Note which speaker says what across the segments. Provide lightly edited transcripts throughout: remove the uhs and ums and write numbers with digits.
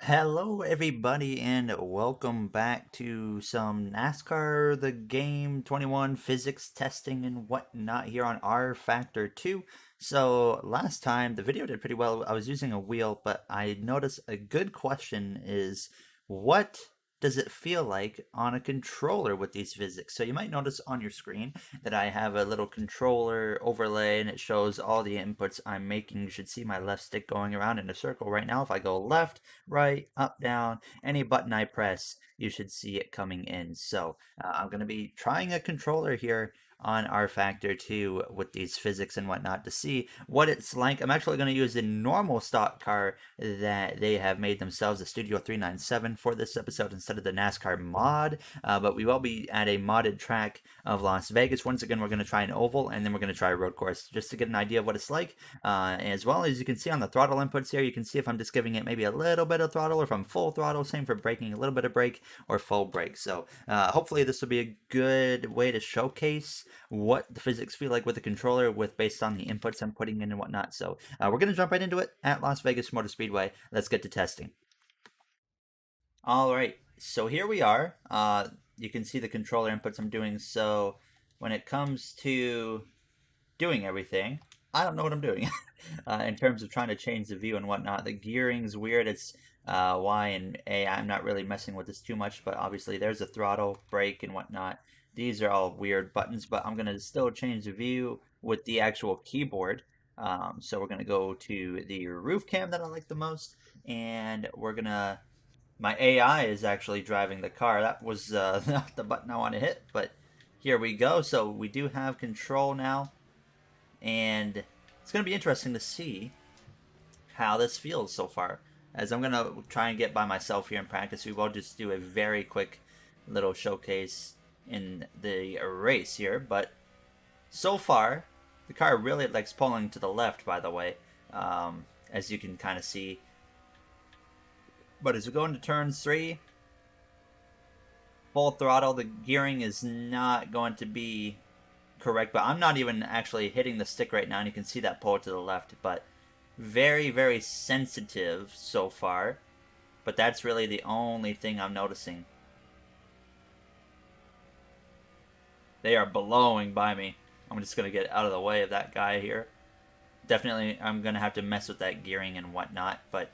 Speaker 1: Hello, everybody, and welcome back to some NASCAR the Game 21 physics testing and whatnot here on R Factor 2. So, last time the video did pretty well. I was using a wheel, but I noticed a good question is what does it feel like on a controller with these physics? So, you might notice on your screen that I have a little controller overlay and it shows all the inputs I'm making. You should see my left stick going around in a circle right now. If I go left, right, up, down, any button I press, you should see it coming in. So I'm going to be trying a controller here on R Factor 2 with these physics and whatnot to see what it's like. I'm actually going to use the normal stock car that they have made themselves, the Studio 397, for this episode instead of the NASCAR mod. But we will be at a modded track of Las Vegas. Once again, we're going to try an oval and then we're going to try a road course just to get an idea of what it's like. As well as you can see on the throttle inputs here, you can see if I'm just giving it maybe a little bit of throttle or if I'm full throttle. Same for braking, a little bit of brake or full brake. So hopefully this will be a good way to showcase what the physics feel like with the controller based on the inputs I'm putting in and whatnot. So we're going to jump right into it at Las Vegas Motor Speedway. Let's get to testing. All right, so here we are. You can see the controller inputs I'm doing. So when it comes to doing everything, I don't know what I'm doing in terms of trying to change the view and whatnot. The gearing's weird. It's Y and A. I'm not really messing with this too much, but obviously there's a throttle, brake, and whatnot. These are all weird buttons, but I'm going to still change the view with the actual keyboard. So we're going to go to the roof cam that I like the most, and we're going to... My AI is actually driving the car. That was not the button I want to hit, but here we go. So we do have control now, and it's going to be interesting to see how this feels so far. As I'm going to try and get by myself here in practice, we will just do a very quick little showcase in the race here. But so far, the car really likes pulling to the left, by the way, as you can kind of see. But as we go into turn 3, full throttle, the gearing is not going to be correct, but I'm not even actually hitting the stick right now, and you can see that pull to the left, but very, very sensitive so far. But that's really the only thing I'm noticing. They are blowing by me. I'm just going to get out of the way of that guy here. Definitely, I'm going to have to mess with that gearing and whatnot, but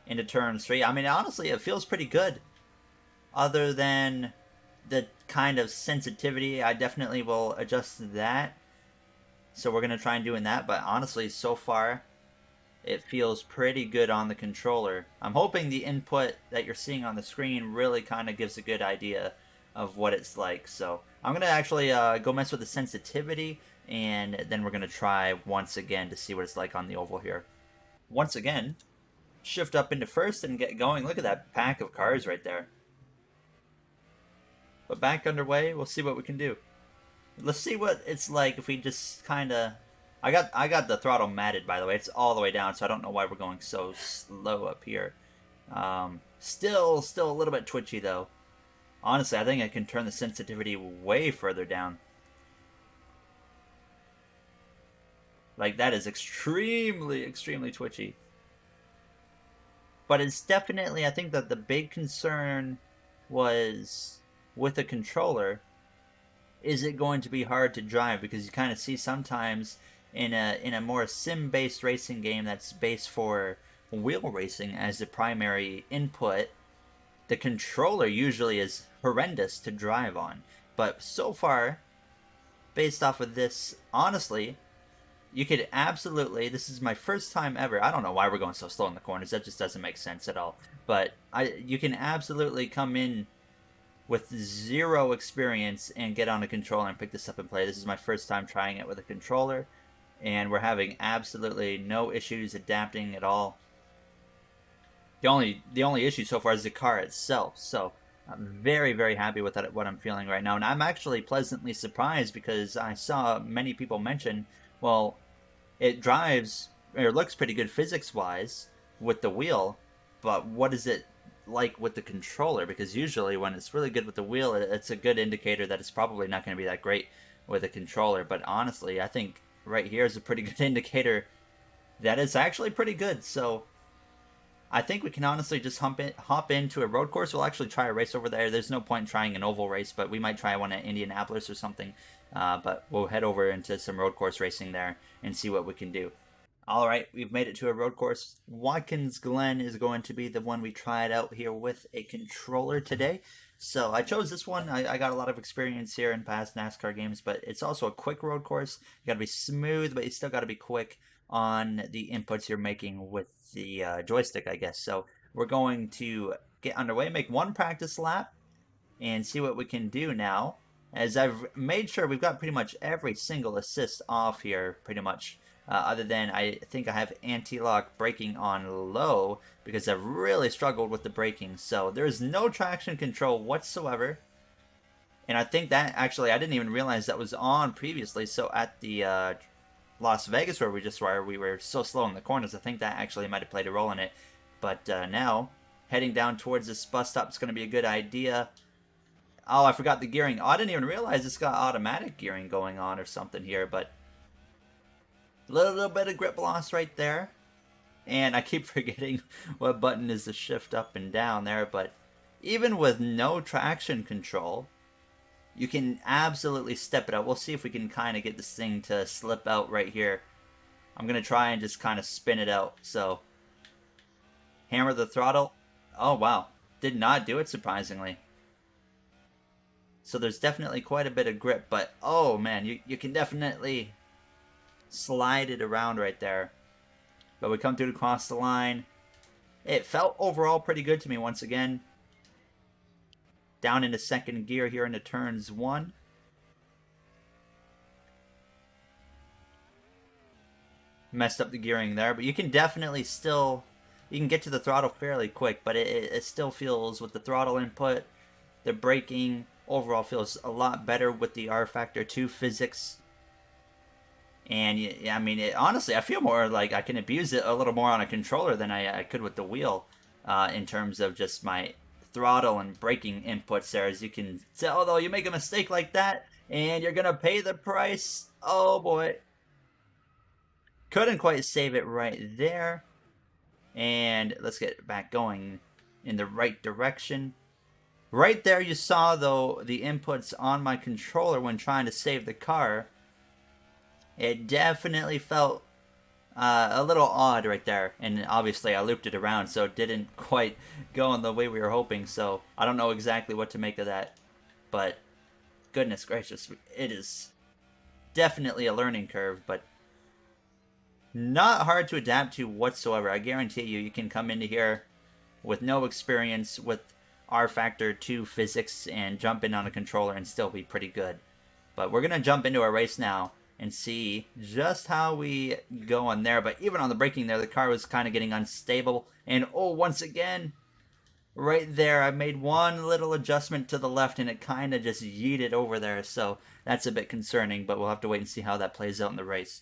Speaker 1: into turn 3, I mean, honestly, it feels pretty good. Other than the kind of sensitivity, I definitely will adjust that. So we're going to try and doing that, but honestly, so far, it feels pretty good on the controller. I'm hoping the input that you're seeing on the screen really kind of gives a good idea of what it's like. So I'm going to actually go mess with the sensitivity, and then we're going to try once again to see what it's like on the oval here. Once again, shift up into first and get going. Look at that pack of cars right there. But back underway, we'll see what we can do. Let's see what it's like if we just kind of... I got the throttle matted, by the way. It's all the way down, so I don't know why we're going so slow up here. Still a little bit twitchy, though. Honestly, I think I can turn the sensitivity way further down. Like, that is extremely, extremely twitchy. But it's definitely, I think that the big concern was with a controller, is it going to be hard to drive? Because you kind of see sometimes in a more sim-based racing game that's based for wheel racing as the primary input, the controller usually is horrendous to drive on. But so far, based off of this, honestly, you could absolutely, this is my first time ever, I don't know why we're going so slow in the corners, that just doesn't make sense at all, but you can absolutely come in with zero experience and get on a controller and pick this up and play. This is my first time trying it with a controller, and we're having absolutely no issues adapting at all. The only issue so far is the car itself, so I'm very, very happy with that, what I'm feeling right now, and I'm actually pleasantly surprised because I saw many people mention, well, it drives, or looks pretty good physics-wise with the wheel, but what is it like with the controller? Because usually when it's really good with the wheel, it's a good indicator that it's probably not going to be that great with a controller. But honestly, I think right here is a pretty good indicator that it's actually pretty good. So I think we can honestly just hop into a road course. We'll actually try a race over there. There's no point trying an oval race, but we might try one at Indianapolis or something. But we'll head over into some road course racing there and see what we can do. All right, we've made it to a road course. Watkins Glen is going to be the one we tried out here with a controller today. So I chose this one. I got a lot of experience here in past NASCAR games, but it's also a quick road course. You got to be smooth, but you still got to be quick on the inputs you're making with the joystick, I guess. So we're going to get underway, make one practice lap, and see what we can do now. As I've made sure we've got pretty much every single assist off here, pretty much. Other than I think I have anti-lock braking on low because I've really struggled with the braking. So there's no traction control whatsoever. And I think that actually, I didn't even realize that was on previously. So at the Las Vegas where we were so slow in the corners, I think that actually might have played a role in it. But now, heading down towards this bus stop is going to be a good idea. Oh, I forgot the gearing. Oh, I didn't even realize it's got automatic gearing going on or something here, but a little bit of grip loss right there. And I keep forgetting what button is the shift up and down there, but even with no traction control, you can absolutely step it out. We'll see if we can kind of get this thing to slip out right here. I'm going to try and just kind of spin it out. So, hammer the throttle. Oh, wow. Did not do it, surprisingly. So there's definitely quite a bit of grip, but oh man, you can definitely slide it around right there. But we come through to cross the line. It felt overall pretty good to me once again. Down into second gear here into turns 1. Messed up the gearing there, but you can definitely still, you can get to the throttle fairly quick, but it still feels with the throttle input, the braking, overall feels a lot better with the R Factor 2 Phsyics. And I mean, honestly, I feel more like I can abuse it a little more on a controller than I could with the wheel in terms of just my throttle and braking inputs there. As you can tell, though, you make a mistake like that, and you're going to pay the price. Oh, boy. Couldn't quite save it right there. And let's get back going in the right direction. Right there you saw, though, the inputs on my controller when trying to save the car. It definitely felt a little odd right there. And obviously I looped it around, so it didn't quite go in the way we were hoping. So I don't know exactly what to make of that. But goodness gracious, it is definitely a learning curve, but not hard to adapt to whatsoever. I guarantee you can come into here with no experience with R Factor 2 Phsyics and jump in on a controller and still be pretty good. But we're going to jump into a race now and see just how we go on there. But even on the braking there, the car was kind of getting unstable. And oh, once again, right there, I made one little adjustment to the left and it kind of just yeeted over there. So that's a bit concerning, but we'll have to wait and see how that plays out in the race.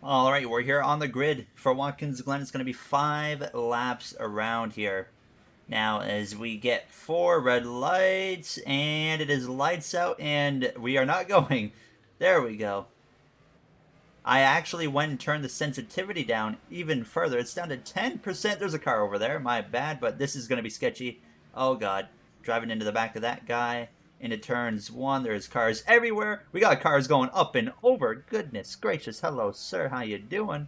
Speaker 1: All right, we're here on the grid for Watkins Glen. It's going to be 5 laps around here. Now, as we get 4 red lights, and it is lights out, and we are not going. There we go. I actually went and turned the sensitivity down even further. It's down to 10%. There's a car over there. My bad, but this is going to be sketchy. Oh, God. Driving into the back of that guy. Into turns 1. There's cars everywhere. We got cars going up and over. Goodness gracious. Hello, sir. How you doing?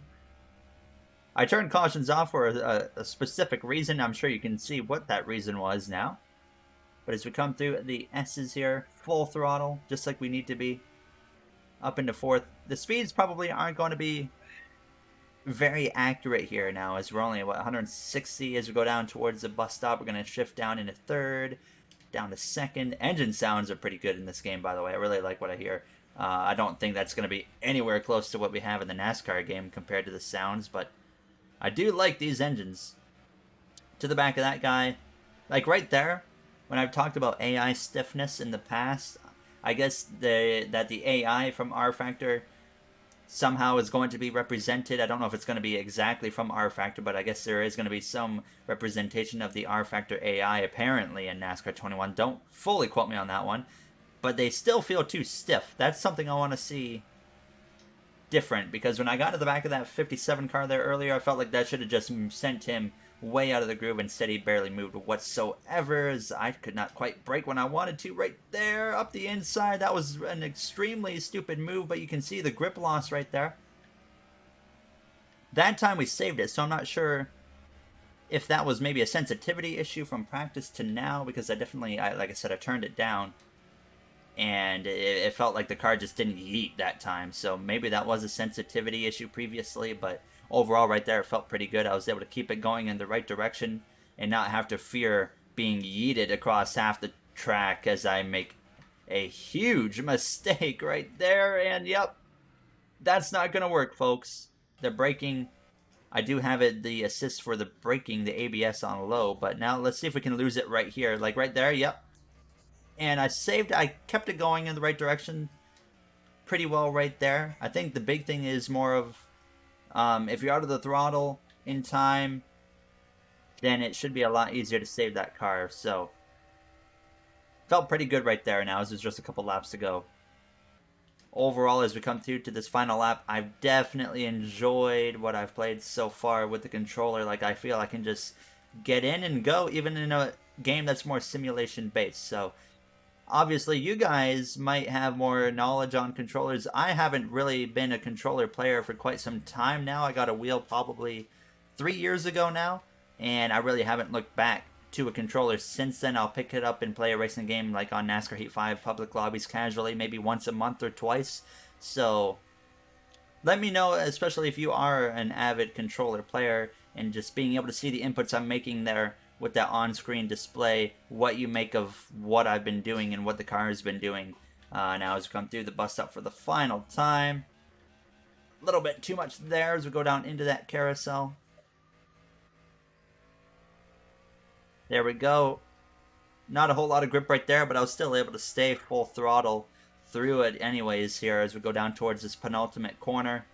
Speaker 1: I turned cautions off for a specific reason. I'm sure you can see what that reason was now. But as we come through the S's here, full throttle, just like we need to be. Up into 4th. The speeds probably aren't going to be very accurate here now, as we're only at 160 as we go down towards the bus stop. We're going to shift down into 3rd, down to 2nd. Engine sounds are pretty good in this game, by the way. I really like what I hear. I don't think that's going to be anywhere close to what we have in the NASCAR game compared to the sounds, but I do like these engines. To the back of that guy, like right there, when I've talked about AI stiffness in the past, I guess that the AI from R Factor somehow is going to be represented. I don't know if it's going to be exactly from R Factor, but I guess there is going to be some representation of the R Factor AI apparently in NASCAR 21. Don't fully quote me on that one, but they still feel too stiff. That's something I want to see different, because when I got to the back of that 57 car there earlier, I felt like that should have just sent him way out of the groove. Instead, he barely moved whatsoever, as I could not quite brake when I wanted to. Right there, up the inside. That was an extremely stupid move, but you can see the grip loss right there. That time we saved it, so I'm not sure if that was maybe a sensitivity issue from practice to now, because I definitely, like I said, I turned it down, and it felt like the car just didn't yeet that time. So maybe that was a sensitivity issue previously, but overall right there it felt pretty good. I was able to keep it going in the right direction and not have to fear being yeeted across half the track as I make a huge mistake right there. And yep, that's not gonna work, folks. The braking, I do have it, the assist for the braking, the ABS on low, but now let's see if we can lose it right here. Like right there, yep. And I kept it going in the right direction pretty well right there. I think the big thing is more of if you're out of the throttle in time, then it should be a lot easier to save that car. So felt pretty good right there now, as there's just a couple laps to go. Overall, as we come through to this final lap, I've definitely enjoyed what I've played so far with the controller. Like, I feel I can just get in and go, even in a game that's more simulation based. So obviously you guys might have more knowledge on controllers. I haven't really been a controller player for quite some time now. I got a wheel probably 3 years ago now, and I really haven't looked back to a controller since then. I'll pick it up and play a racing game like on Nascar Heat 5 public lobbies casually, maybe once a month or twice. So let me know, especially if you are an avid controller player, and just being able to see the inputs I'm making there with that on-screen display, what you make of what I've been doing and what the car has been doing. Now as we come through the bus stop for the final time, a little bit too much there as we go down into that carousel. There we go. Not a whole lot of grip right there, but I was still able to stay full throttle through it anyways here as we go down towards this penultimate corner.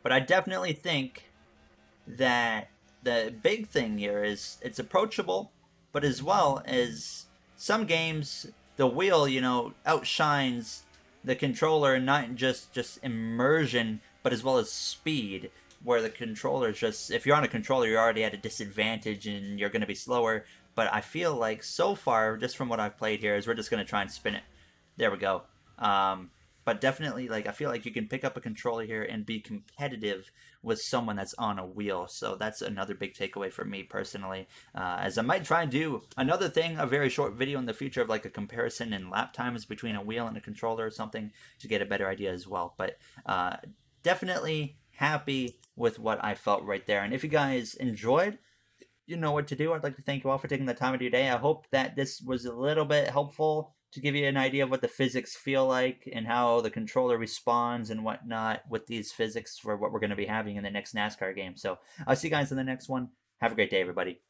Speaker 1: But I definitely think that the big thing here is it's approachable, but as well as some games, the wheel, outshines the controller, not just immersion, but as well as speed, where the controller just, if you're on a controller, you're already at a disadvantage and you're going to be slower. But I feel like so far, just from what I've played here, is we're just going to try and spin it. There we go. But definitely, like, I feel like you can pick up a controller here and be competitive with someone that's on a wheel. So that's another big takeaway for me personally, as I might try and do another thing, a very short video in the future of like a comparison in lap times between a wheel and a controller or something to get a better idea as well. But definitely happy with what I felt right there. And if you guys enjoyed, you know what to do. I'd like to thank you all for taking the time of your day. I hope that this was a little bit helpful to give you an idea of what the physics feel like and how the controller responds and whatnot with these physics for what we're going to be having in the next NASCAR game. So I'll see you guys in the next one. Have a great day, everybody.